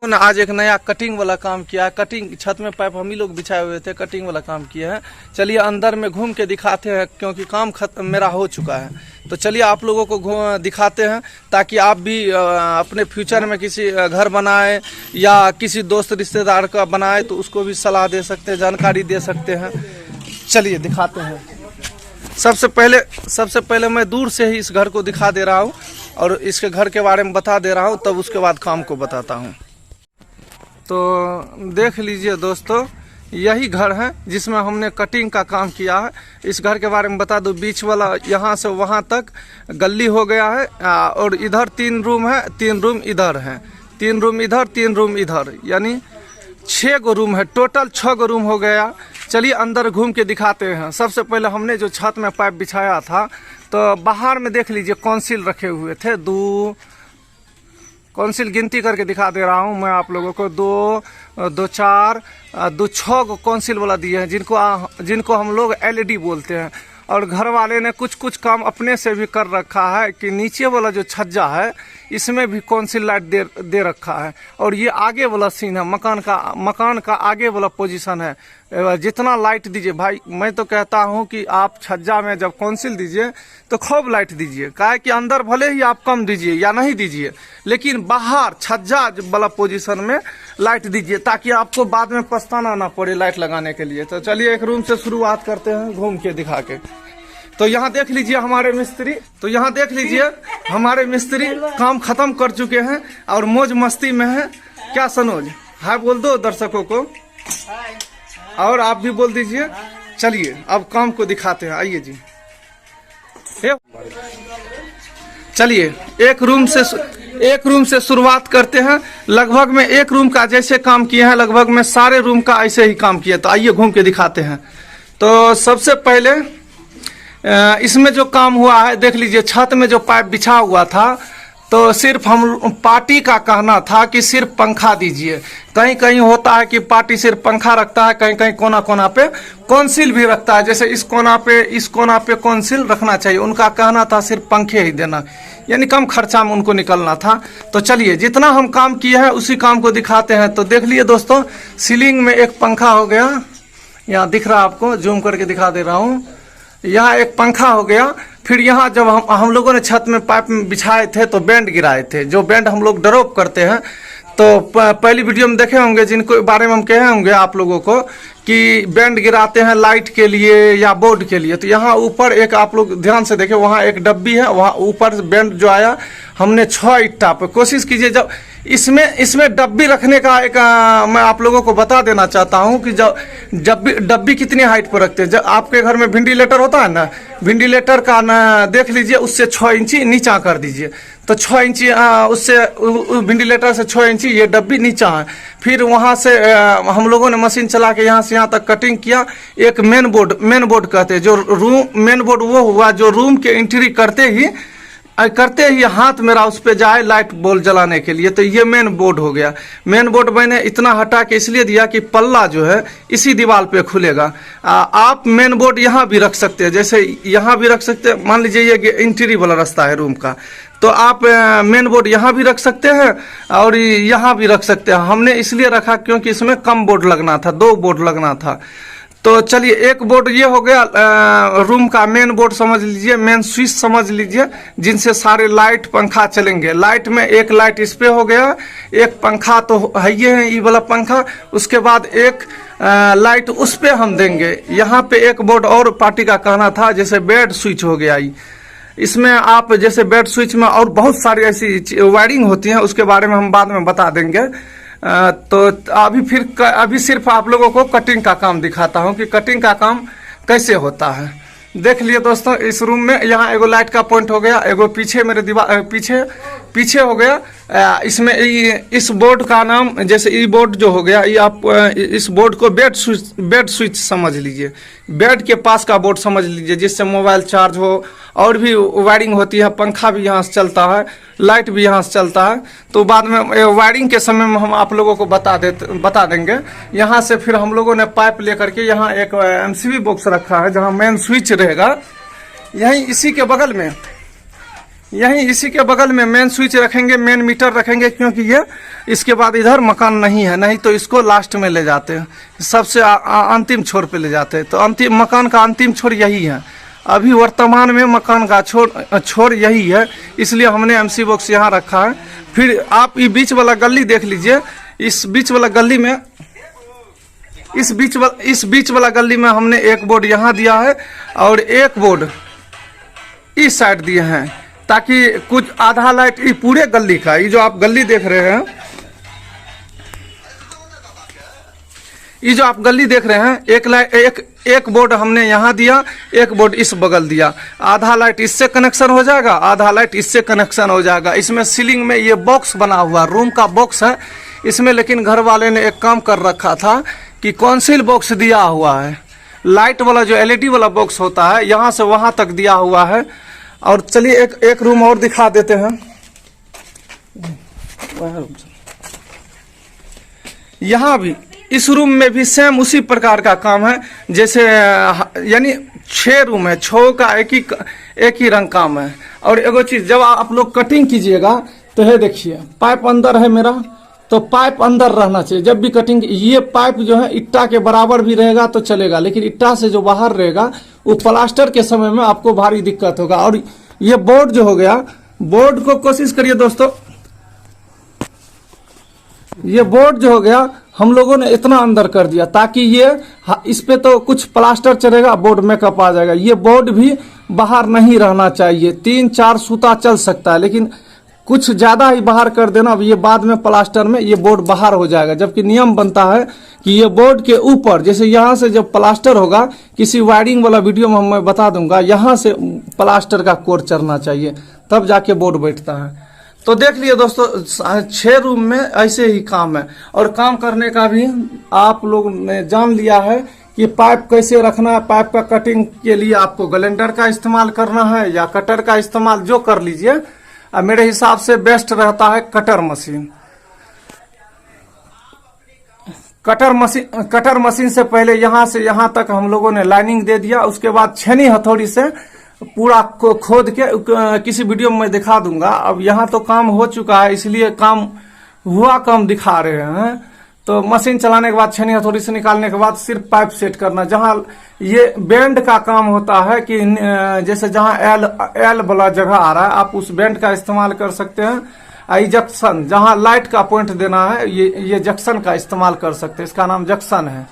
ना आज एक नया कटिंग वाला काम किया है। कटिंग छत में पाइप हम ही लोग बिछाए हुए थे, कटिंग वाला काम किया है। चलिए अंदर में घूम के दिखाते हैं, क्योंकि काम खत्म मेरा हो चुका है। तो चलिए आप लोगों को दिखाते हैं, ताकि आप भी अपने फ्यूचर में किसी घर बनाए या किसी दोस्त रिश्तेदार का बनाए तो उसको भी सलाह दे सकते हैं, जानकारी दे सकते हैं। चलिए दिखाते हैं। सबसे पहले मैं दूर से ही इस घर को दिखा दे रहा हूँ और इसके घर के बारे में बता दे रहा हूँ, तब उसके बाद काम को बताता हूँ। तो देख लीजिए दोस्तों, यही घर है जिसमें हमने कटिंग का काम किया है। इस घर के बारे में बता दूं, बीच वाला यहाँ से वहाँ तक गली हो गया है और इधर 3 रूम है, 3 रूम इधर है, 3 रूम इधर, 3 रूम इधर, यानी 6 गो रूम है। टोटल 6 गो रूम हो गया। चलिए अंदर घूम के दिखाते हैं। सबसे पहले हमने जो छत में पाइप बिछाया था, तो बाहर में देख लीजिए कौंसिल रखे हुए थे। 2 कौंसिल गिनती करके दिखा दे रहा हूँ मैं आप लोगों को। 2, 4, 2, 6 को कौंसिल वाला दिए हैं, जिनको हम लोग LED बोलते हैं। और घर वाले ने कुछ काम अपने से भी कर रखा है कि नीचे वाला जो छज्जा है इसमें भी कौंसिल लाइट दे रखा है। और ये आगे वाला सीन है, मकान का आगे वाला पोजीशन है। जितना लाइट दीजिए भाई, मैं तो कहता हूं कि आप छज्जा में जब कौंसिल दीजिए तो खूब लाइट दीजिए। काहे कि अंदर भले ही आप कम दीजिए या नहीं दीजिए, लेकिन बाहर छज्जा वाला पोजीशन में लाइट दीजिए, ताकि आपको बाद में पछताना ना पड़े लाइट लगाने के लिए। तो चलिए एक रूम से शुरुआत करते हैं घूम के दिखा के। तो यहाँ देख लीजिए हमारे मिस्त्री काम खत्म कर चुके हैं और मौज मस्ती में है। क्या सनोज, हाय बोल दो दर्शकों को, और आप भी बोल दीजिए। चलिए अब काम को दिखाते हैं, आइए जी। चलिए एक रूम से शुरुआत करते हैं। लगभग में एक रूम का जैसे काम किए हैं, लगभग में सारे रूम का ऐसे ही काम किया। तो आइए घूम के दिखाते हैं। तो सबसे पहले इसमें जो काम हुआ है देख लीजिए। छत में जो पाइप बिछा हुआ था, तो सिर्फ हम पार्टी का कहना था कि सिर्फ पंखा दीजिए। कहीं कहीं होता है कि पार्टी सिर्फ पंखा रखता है, कहीं कहीं कोना कोना पे कौंसिल भी रखता है। जैसे इस कोना पे कौंसिल रखना चाहिए। उनका कहना था सिर्फ पंखे ही देना, यानी कम खर्चा में उनको निकलना था। तो चलिए जितना हम काम किए हैं उसी काम को दिखाते हैं। तो देख लिए दोस्तों, सीलिंग में एक पंखा हो गया, यहाँ दिख रहा है आपको, जूम करके दिखा दे रहा हूँ। यहाँ एक पंखा हो गया। फिर यहाँ जब हम लोगों ने छत में पाइप बिछाए थे तो बैंड गिराए थे, जो बैंड हम लोग ड्रॉप करते हैं। तो पहली वीडियो में देखे होंगे, जिनको बारे में हम कहे होंगे आप लोगों को कि बैंड गिराते हैं लाइट के लिए या बोर्ड के लिए। तो यहाँ ऊपर एक, आप लोग ध्यान से देखें, वहाँ एक डब्बी है, वहाँ ऊपर बैंड जो आया हमने 6 ईंटा पे कोशिश कीजिए। जब इसमें डब्बी रखने का एक मैं आप लोगों को बता देना चाहता हूँ कि जब डब्बी कितनी हाइट पर रखते हैं। जब आपके घर में वेंटिलेटर होता है ना, वेंटिलेटर का ना देख लीजिए, उससे 6 इंची नीचा कर दीजिए। तो 6 इंची उससे वेंटिलेटर से 6 इंची ये डब्बी नीचा है। फिर वहाँ से हम लोगों ने मशीन चला के यहाँ से यहाँ तक कटिंग किया। एक मेन बोर्ड कहते हैं, जो मेन बोर्ड वो हुआ जो रूम के एंट्री करते ही हाथ मेरा उस पे जाए लाइट बॉल जलाने के लिए। तो ये मेन बोर्ड हो गया। मेन बोर्ड मैंने इतना हटा के इसलिए दिया कि पल्ला जो है इसी दीवार पे खुलेगा। आप मेन बोर्ड यहाँ भी रख सकते हैं, जैसे यहाँ भी रख सकते हैं। मान लीजिए ये एंट्री वाला रास्ता है रूम का, तो आप मेन बोर्ड यहाँ भी रख सकते हैं और यहाँ भी रख सकते हैं। हमने इसलिए रखा क्योंकि इसमें कम बोर्ड लगना था, 2 बोर्ड लगना था। तो चलिए एक बोर्ड ये हो गया, रूम का मेन बोर्ड समझ लीजिए, मेन स्विच समझ लीजिए, जिनसे सारे लाइट पंखा चलेंगे। लाइट में एक लाइट इस पे हो गया, एक पंखा तो है ये है, ये वाला पंखा। उसके बाद एक लाइट उस पे हम देंगे। यहाँ पे एक बोर्ड और पार्टी का कहना था, जैसे बेड स्विच हो गया। इसमें आप जैसे बेड स्विच में और बहुत सारी ऐसी वायरिंग होती है, उसके बारे में हम बाद में बता देंगे। तो अभी सिर्फ आप लोगों को कटिंग का काम दिखाता हूं कि कटिंग का काम कैसे होता है। देख लिए दोस्तों, इस रूम में यहाँ एगो लाइट का पॉइंट हो गया, एगो पीछे मेरे दीवार पीछे हो गया। इसमें इस बोर्ड का नाम, जैसे ई बोर्ड जो हो गया, ये आप इस बोर्ड को बेड स्विच समझ लीजिए, बेड के पास का बोर्ड समझ लीजिए, जिससे मोबाइल चार्ज हो, और भी वायरिंग होती है। पंखा भी यहाँ से चलता है, लाइट भी यहाँ से चलता है। तो बाद में वायरिंग के समय में हम आप लोगों को बता देंगे। यहाँ से फिर हम लोगों ने पाइप लेकर के यहाँ एक MCB बॉक्स रखा है, जहाँ मेन स्विच रहेगा। यहीं इसी के बगल में यहीं इसी के बगल में मेन स्विच रखेंगे, मेन मीटर रखेंगे, क्योंकि ये इसके बाद इधर मकान नहीं है, नहीं तो इसको लास्ट में ले जाते हैं, सबसे अंतिम छोर पे ले जाते हैं। तो अंतिम मकान का अंतिम छोर यही है, अभी वर्तमान में मकान का छोर यही है, इसलिए हमने एमसी बॉक्स यहाँ रखा है। फिर आप ये बीच वाला गली देख लीजिए, इस बीच वाला गली में इस बीच वाला गली में हमने एक बोर्ड यहाँ दिया है और एक बोर्ड इस साइड दिए हैं, ताकि कुछ आधा लाइट ये पूरे गली का, ये जो आप गली देख रहे हैं, ये जो आप गली देख रहे हैं, एक बोर्ड हमने यहाँ दिया, एक बोर्ड इस बगल दिया। आधा लाइट इससे कनेक्शन हो जाएगा, आधा लाइट इससे कनेक्शन हो जाएगा। इसमें सीलिंग में ये बॉक्स बना हुआ रूम का बॉक्स है इसमें, लेकिन घर वाले ने एक काम कर रखा था कि कॉन्सिल बॉक्स दिया हुआ है, लाइट वाला जो एलईडी वाला बॉक्स होता है यहाँ से वहाँ तक दिया हुआ है। और चलिए एक रूम और दिखा देते हैं। यहाँ भी इस रूम में भी सेम उसी प्रकार का काम है, जैसे यानी 6 रूम है, 6 का एक ही रंग काम है। और एगो चीज, जब आप लोग कटिंग कीजिएगा तो ये देखिए पाइप अंदर है मेरा, तो पाइप अंदर रहना चाहिए जब भी कटिंग। ये पाइप जो है इट्टा के बराबर भी रहेगा तो चलेगा, लेकिन इट्टा से जो बाहर रहेगा वो प्लास्टर के समय में आपको भारी दिक्कत होगा। और ये बोर्ड जो हो गया, बोर्ड को कोशिश करिए दोस्तों, ये बोर्ड जो हो गया हम लोगों ने इतना अंदर कर दिया ताकि ये इस पे तो कुछ प्लास्टर चलेगा, बोर्ड मेकअप आ जाएगा। ये बोर्ड भी बाहर नहीं रहना चाहिए, 3-4 सूता चल सकता है, लेकिन कुछ ज्यादा ही बाहर कर देना, अब ये बाद में प्लास्टर में ये बोर्ड बाहर हो जाएगा। जबकि नियम बनता है कि ये बोर्ड के ऊपर, जैसे यहाँ से जब प्लास्टर होगा, किसी वायरिंग वाला वीडियो में मैं बता दूंगा, यहाँ से प्लास्टर का कोर चढ़ना चाहिए, तब जाके बोर्ड बैठता है। तो देख लिए दोस्तों, 6 रूम में ऐसे ही काम है। और काम करने का भी आप लोग ने जान लिया है कि पाइप कैसे रखना है। पाइप का कटिंग के लिए आपको ग्राइंडर का इस्तेमाल करना है या कटर का इस्तेमाल, जो कर लीजिए। मेरे हिसाब से बेस्ट रहता है कटर मशीन। कटर मशीन से पहले यहाँ से यहाँ तक हम लोगों ने लाइनिंग दे दिया, उसके बाद छेनी हथौड़ी से पूरा खोद के किसी वीडियो में मैं दिखा दूंगा। अब यहाँ तो काम हो चुका है, इसलिए काम हुआ कम दिखा रहे हैं। तो मशीन चलाने के बाद छेनी हथौड़ी से निकालने के बाद सिर्फ पाइप सेट करना। जहाँ ये बेंड का काम होता है कि जैसे जहाँ एल वाला जगह आ रहा है, आप उस बेंड का इस्तेमाल कर सकते हैं। जंक्शन, जहाँ लाइट का पॉइंट देना है, ये जंक्शन का इस्तेमाल कर सकते हैं, इसका नाम जंक्शन है।